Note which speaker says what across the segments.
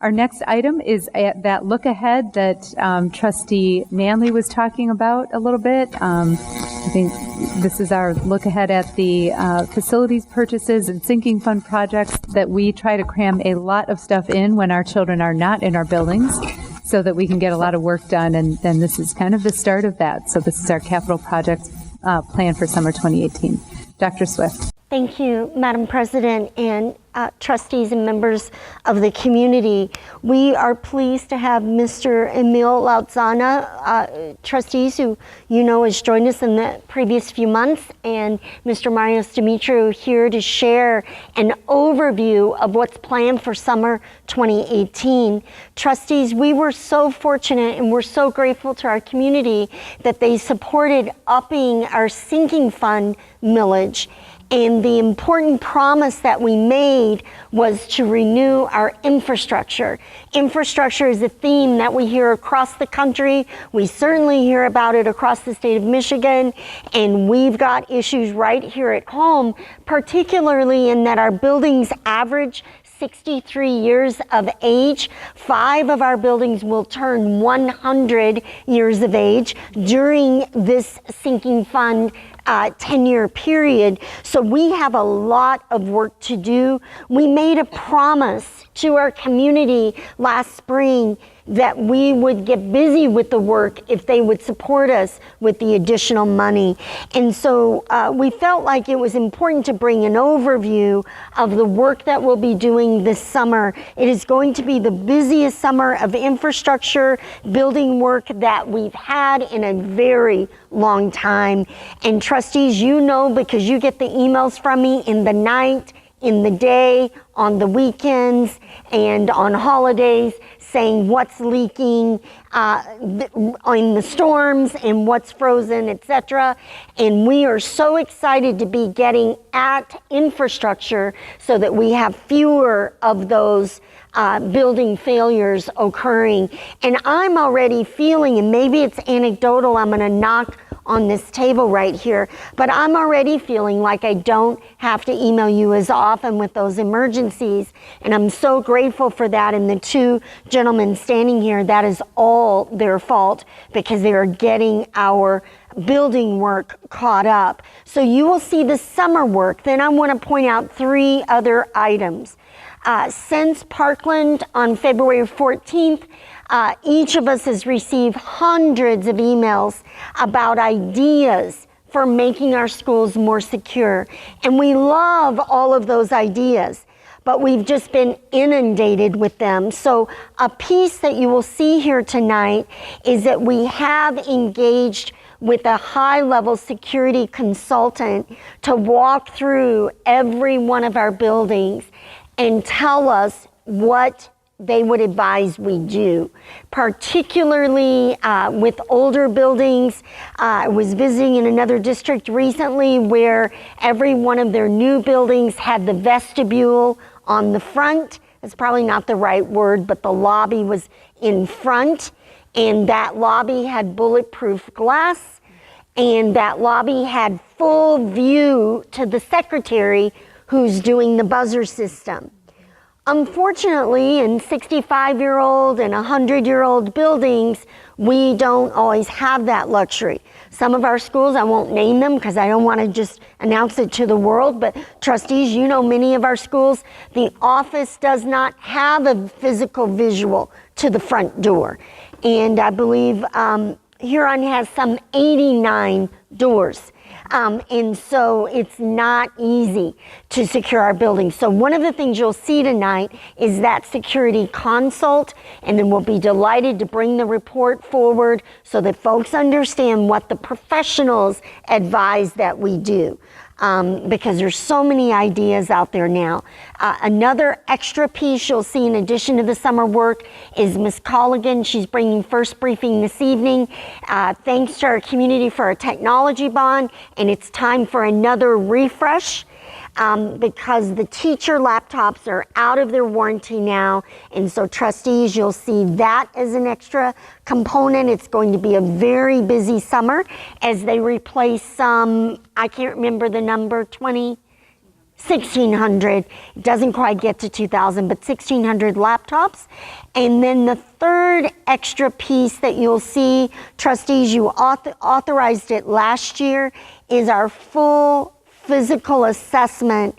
Speaker 1: Our next item is that look ahead that Trustee Manley was talking about a little bit. I think this is our look ahead at the facilities purchases and sinking fund projects that we try to cram a lot of stuff in when our children are not in our buildings so that we can get a lot of work done. And then this is kind of the start of that. So this is our capital project plan for summer 2018. Dr. Swift.
Speaker 2: Thank you, Madam President, and trustees and members of the community. We are pleased to have Mr. Emil Lautzana, trustees who you know has joined us in the previous few months, and Mr. Marius Dumitriou here to share an overview of what's planned for summer 2018. Trustees, we were so fortunate and we're so grateful to our community that they supported upping our sinking fund millage. And the important promise that we made was to renew our infrastructure. Infrastructure is a theme that we hear across the country. We certainly hear about it across the state of Michigan, and we've got issues right here at home, particularly in that our buildings average 63 years of age. 5 of our buildings will turn 100 years of age during this sinking fund 10-year period. So we have a lot of work to do. We made a promise to our community last spring that we would get busy with the work if they would support us with the additional money. And so we felt like it was important to bring an overview of the work that we'll be doing this summer. It is going to be the busiest summer of infrastructure building work that we've had in a very long time. And trustees, you know, because you get the emails from me in the night, in the day, on the weekends, and on holidays, saying what's leaking in the storms and what's frozen, etc. And we are so excited to be getting at infrastructure so that we have fewer of those building failures occurring. And I'm already feeling, and maybe it's anecdotal, I'm going to knock on this table right here, but I'm already feeling like I don't have to email you as often with those emergencies, and I'm so grateful for that. And the 2 gentlemen standing here, that is all their fault because they are getting our building work caught up. So you will see the summer work. Then I want to point out 3 other items. Since Parkland on February 14th, each of us has received hundreds of emails about ideas for making our schools more secure. And we love all of those ideas, but we've just been inundated with them. So a piece that you will see here tonight is that we have engaged with a high-level security consultant to walk through every one of our buildings and tell us what they would advise we do, particularly with older buildings. I was visiting in another district recently where every one of their new buildings had the vestibule on the front. That's probably not the right word, but the lobby was in front, and that lobby had bulletproof glass, and that lobby had full view to the secretary who's doing the buzzer system. Unfortunately, in 65-year-old and 100-year-old buildings, we don't always have that luxury. Some of our schools, I won't name them because I don't want to just announce it to the world, but trustees, you know many of our schools, the office does not have a physical visual to the front door. And I believe Huron has some 89 doors. And so it's not easy to secure our buildings. So one of the things you'll see tonight is that security consult, and then we'll be delighted to bring the report forward so that folks understand what the professionals advise that we do. Because there's so many ideas out there now. Another extra piece you'll see in addition to the summer work is Ms. Colligan. She's bringing first briefing this evening. Thanks to our community for our technology bond, and it's time for another refresh. Because the teacher laptops are out of their warranty now. And so trustees, you'll see that as an extra component. It's going to be a very busy summer as they replace some, I can't remember the number, 20, 1,600. It doesn't quite get to 2,000, but 1,600 laptops. And then the third extra piece that you'll see, trustees, you authorized it last year, is our full physical assessment,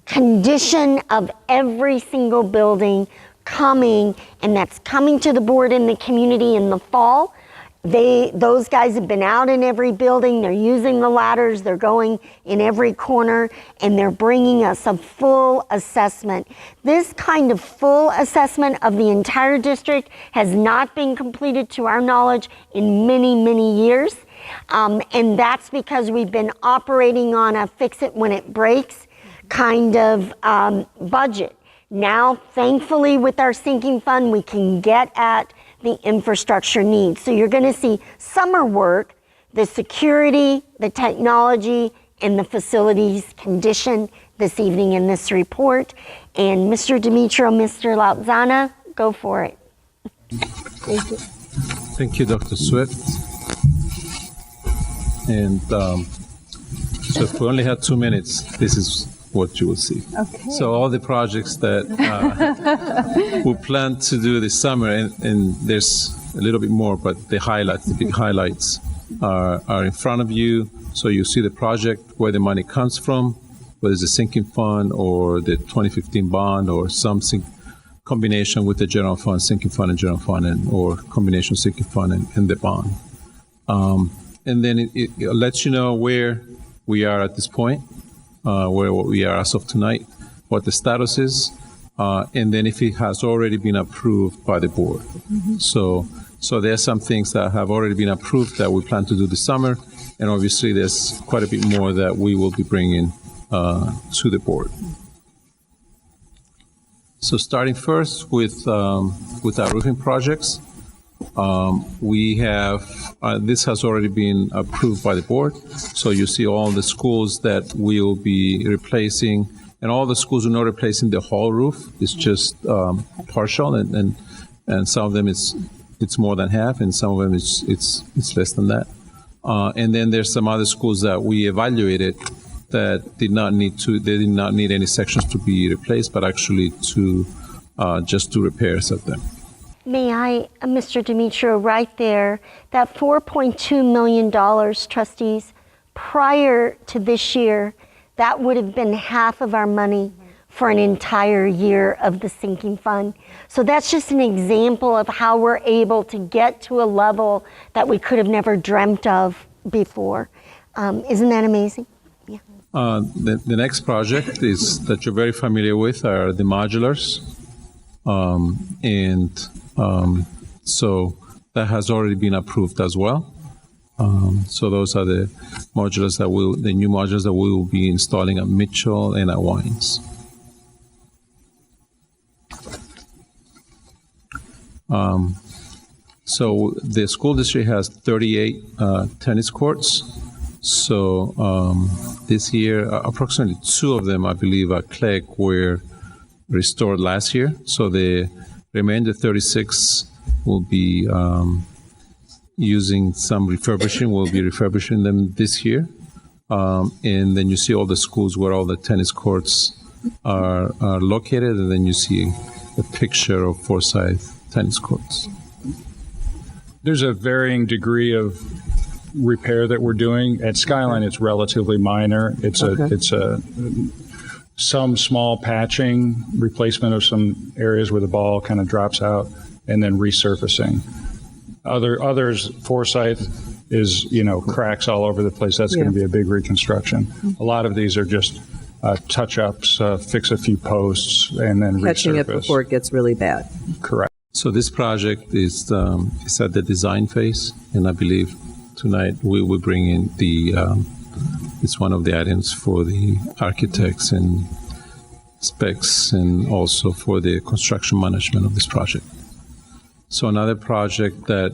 Speaker 2: condition of every single building coming, and that's coming to the board in the community in the fall. Those guys have been out in every building, they're using the ladders, they're going in every corner, and they're bringing us a full assessment. This kind of full assessment of the entire district has not been completed to our knowledge in many, many years. And that's because we've been operating on a fix it when it breaks kind of budget. Now, thankfully, with our sinking fund, we can get at the infrastructure needs. So you're going to see summer work, the security, the technology, and the facilities condition this evening in this report. And Mr. Demetrio, Mr. Lautzana, go for it.
Speaker 3: Thank you. Thank you, Dr. Swift. And so if we only had 2 minutes, this is what you will see.
Speaker 1: Okay.
Speaker 3: So all the projects that we plan to do this summer, and there's a little bit more, but the highlights, the big highlights are in front of you. So you see the project, where the money comes from, whether it's a sinking fund or the 2015 bond or some combination with the general fund, sinking fund and general fund, or combination sinking fund and the bond. And then it lets you know where we are at this point. Where we are as of tonight, what the status is, and then if it has already been approved by the board. Mm-hmm. So there are some things that have already been approved that we plan to do this summer, and obviously there's quite a bit more that we will be bringing to the board. So starting first with our roofing projects. We have, this has already been approved by the board. So you see all the schools that we will be replacing, and all the schools are not replacing the whole roof. It's just partial, and some of them it's more than half, and some of them it's less than that. And then there's some other schools that we evaluated that did not need any sections to be replaced, but actually to just do repairs of them.
Speaker 2: May I, Mr. Demetrio, right there, that $4.2 million, trustees, prior to this year, that would have been half of our money for an entire year of the sinking fund. So that's just an example of how we're able to get to a level that we could have never dreamt of before. Isn't that amazing? Yeah.
Speaker 3: The next project is that you're very familiar with are the modulars. So that has already been approved as well. So those are the modulars the new modulars that we will be installing at Mitchell and at Wines. So the school district has 38 tennis courts. So this year, approximately 2 of them, I believe, at Clegg were restored last year. So the remainder 36 will be using some refurbishing. We'll be refurbishing them this year. And then you see all the schools where all the tennis courts are located, and then you see a picture of Forsyth tennis courts.
Speaker 4: There's a varying degree of repair that we're doing. At Skyline, it's relatively minor. It's some small patching, replacement of some areas where the ball kind of drops out, and then resurfacing. Others, Forsyth is, cracks all over the place. That's going to be a big reconstruction. A lot of these are just touch-ups, fix a few posts, and then
Speaker 5: catching
Speaker 4: resurface.
Speaker 5: It before it gets really bad.
Speaker 4: Correct.
Speaker 3: So this project is at the design phase, and I believe tonight we will bring in it's one of the items for the architects and specs, and also for the construction management of this project. So another project that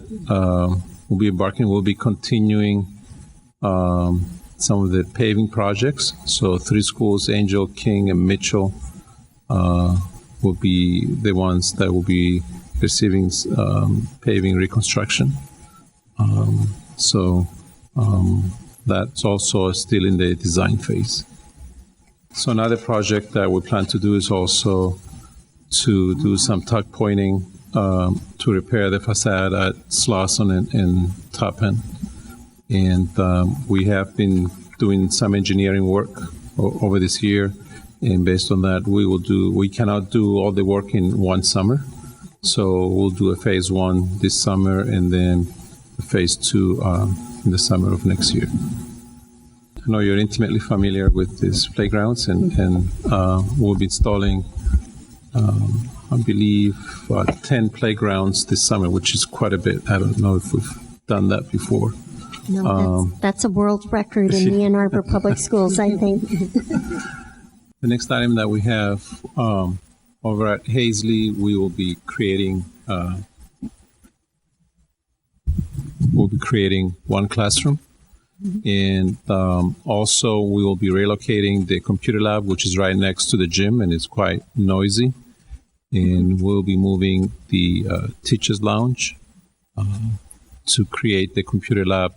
Speaker 3: we'll be embarking, we'll be continuing some of the paving projects. So 3 schools, Angel, King, and Mitchell, will be the ones that will be receiving paving reconstruction. That's also still in the design phase. So another project that we plan to do is also to do some tuck pointing to repair the facade at Slauson and Topham. And we have been doing some engineering work over this year. And based on that, we cannot do all the work in one summer. So we'll do a phase 1 this summer and then a phase 2 in the summer of next year. I know you're intimately familiar with these playgrounds, and we'll be installing, I believe, 10 playgrounds this summer, which is quite a bit. I don't know if we've done that before.
Speaker 2: No, that's a world record in the Ann Arbor Public Schools, I think.
Speaker 3: The next item that we have over at Hazley, we will be creating one classroom. And also we will be relocating the computer lab, which is right next to the gym, and it's quite noisy. And we'll be moving the teacher's lounge to create the computer lab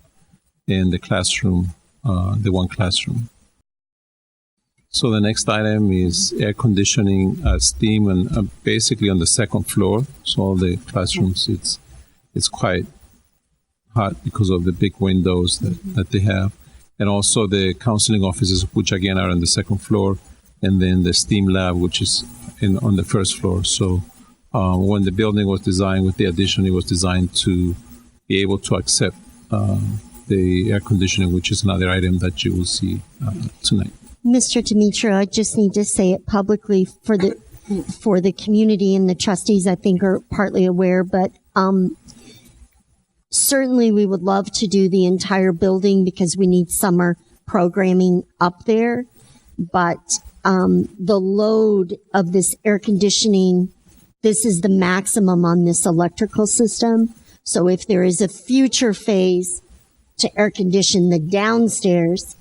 Speaker 3: in the classroom, the one classroom. So the next item is air conditioning, steam, and basically on the second floor. So all the classrooms, it's quite hot because of the big windows that they have. And also the counseling offices, which again are on the second floor, and then the steam lab, which is on the first floor. So when the building was designed with the addition, it was designed to be able to accept the air conditioning, which is another item that you will see tonight.
Speaker 2: Mr. Demetrio, I just need to say it publicly for the community, and the trustees I think are partly aware, but certainly we would love to do the entire building because we need summer programming up there. But the load of this air conditioning, this is the maximum on this electrical system. So if there is a future phase to air condition the downstairs,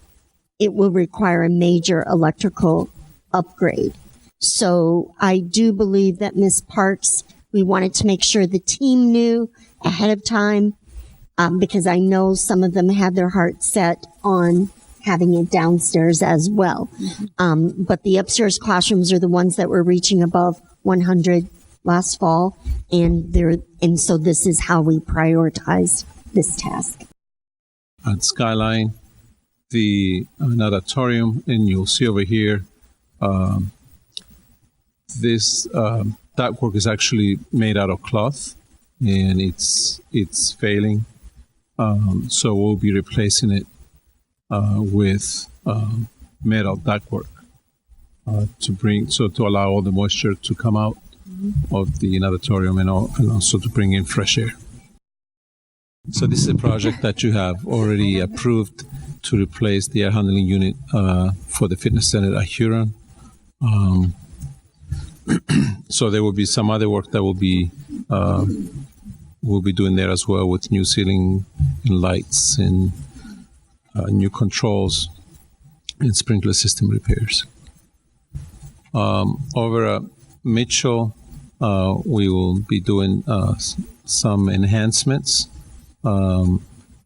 Speaker 2: it will require a major electrical upgrade. So I do believe that Ms. Parks, we wanted to make sure the team knew ahead of time, because I know some of them had their heart set on having it downstairs as well. But the upstairs classrooms are the ones that were reaching above 100 last fall, and so this is how we prioritize this task.
Speaker 3: At Skyline, an auditorium, and you'll see over here, this ductwork is actually made out of cloth, and it's failing. So we'll be replacing it with metal ductwork to allow all the moisture to come out of the auditorium and also to bring in fresh air. So this is a project that you have already approved to replace the air handling unit for the fitness center at Huron. So there will be some other work that we'll be doing there as well, with new ceiling and lights and new controls and sprinkler system repairs. Over at Mitchell, we will be doing some enhancements.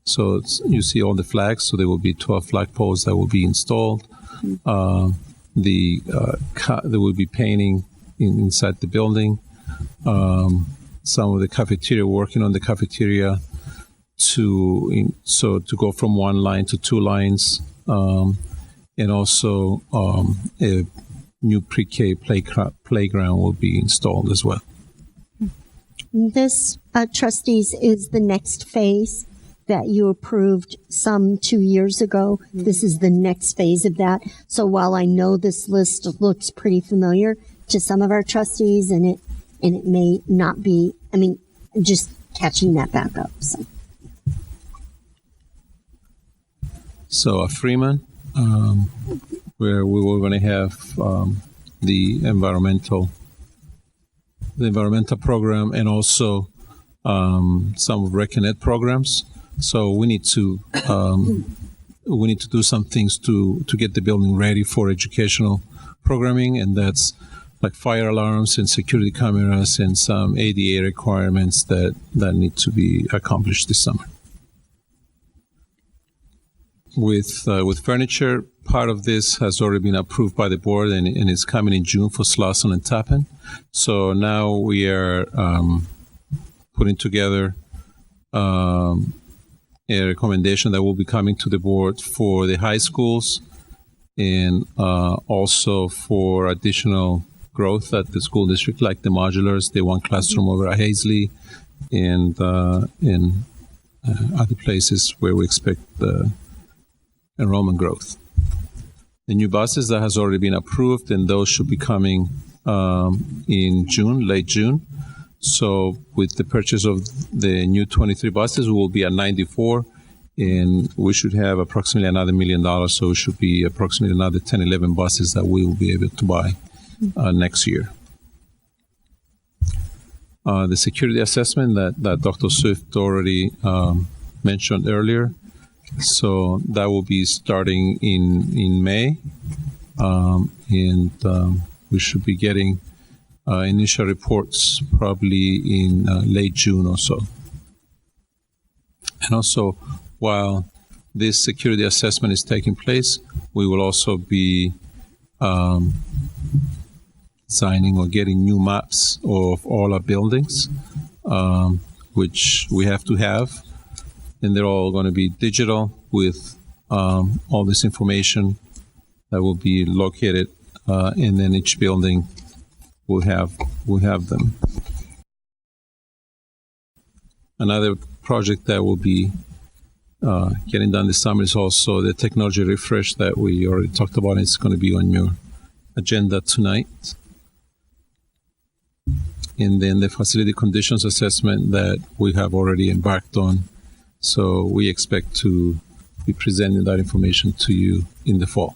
Speaker 3: So you see all the flags, so there will be 12 flag poles that will be installed. There will be painting inside the building. Some of the cafeteria, working on the cafeteria to go from one line to two lines, and also a new pre-K playground will be installed as well.
Speaker 2: This, trustees, is the next phase that you approved some 2 years ago. This is the next phase of that. So while I know this list looks pretty familiar to some of our trustees, and it may not be, just catching that back up.
Speaker 3: So at Freeman, where we were going to have the environmental program, and also some RecConnect programs. So we need to do some things to get the building ready for educational programming, and that's like fire alarms and security cameras and some ADA requirements that need to be accomplished this summer. With furniture, part of this has already been approved by the board and is coming in June for Slauson and Tappan. So now we are putting together a recommendation that will be coming to the board for the high schools and also for additional growth at the school district, like the modulars, the one classroom over at Hazley, and in other places where we expect enrollment growth. The new buses that has already been approved, and those should be coming in June, late June. So with the purchase of the new 23 buses, we will be at 94, and we should have approximately another $1 million. So it should be approximately another 10, 11 buses that we will be able to buy next year. The security assessment that Dr. Swift already mentioned earlier. So that will be starting in May, and we should be getting initial reports probably in late June or so. And also, while this security assessment is taking place, we will also be signing or getting new maps of all our buildings, which we have to have. And they're all going to be digital with all this information that will be located, and then each building will have them. Another project that will be getting done this summer is also the technology refresh that we already talked about. It's going to be on your agenda tonight. And then the facility conditions assessment that we have already embarked on. So we expect to be presenting that information to you in the fall.